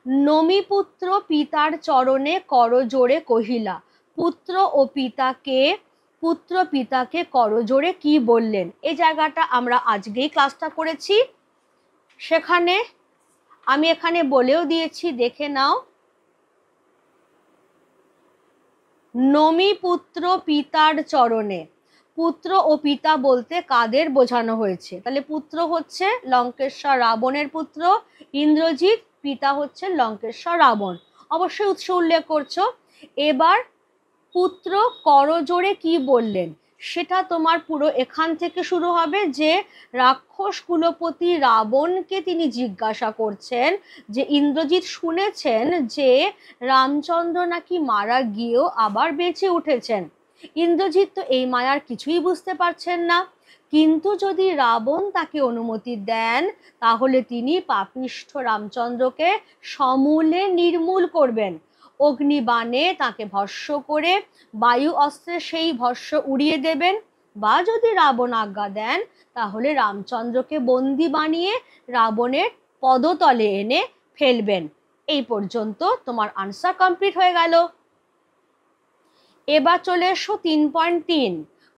নমিপুত্র পিতার চরণে করজোড়ে কহিলা। পুত্র পিতাকে করজোড়ে কি বললেন? এই জায়গাটা আমরা আজকেই ক্লাসটা করেছি, সেখানে আমি এখানে বলেও দিয়েছি, দেখে নাও। নমিপুত্র পিতার চরণে, পুত্র ও পিতা বলতে কাদের বোঝানো হয়েছে? তাহলে পুত্র হচ্ছে লঙ্কেশ্বর রাবণের পুত্র ইন্দ্রজিৎ, পিতা হচ্ছে লঙ্কেশ্বর রাবণ, অবশ্যই উৎস উল্লেখ করছো। এবার পুত্র করজোড়ে কি বললেন সেটা তোমার পুরো এখান থেকে শুরু হবে, যে রাক্ষস কুলপতি রাবণকে তিনি জিজ্ঞাসা করছেন যে ইন্দ্রজিৎ শুনেছেন যে রামচন্দ্র নাকি মারা গিয়েও আবার বেঁচে উঠেছেন। ইন্দ্রজিৎ তো এই মায়ার কিছুই বুঝতে পারছেন না, কিন্তু যদি রাবণ তাকে অনুমতি দেন তাহলে তিনি পাপিষ্ঠ রামচন্দ্রকে সমূলে নির্মূল করবেন, অগ্নিবাণে তাকে ভস্ম করে বায়ু অস্ত্রে সেই ভস্ম উড়িয়ে দেবেন, বা যদি রাবণ আজ্ঞা দেন তাহলে রামচন্দ্রকে বন্দি বানিয়ে রাবণের পদতলে এনে ফেলবেন। এই পর্যন্ত তোমার আনসার কমপ্লিট হয়ে গেল। এবার চলে এসো 3.3।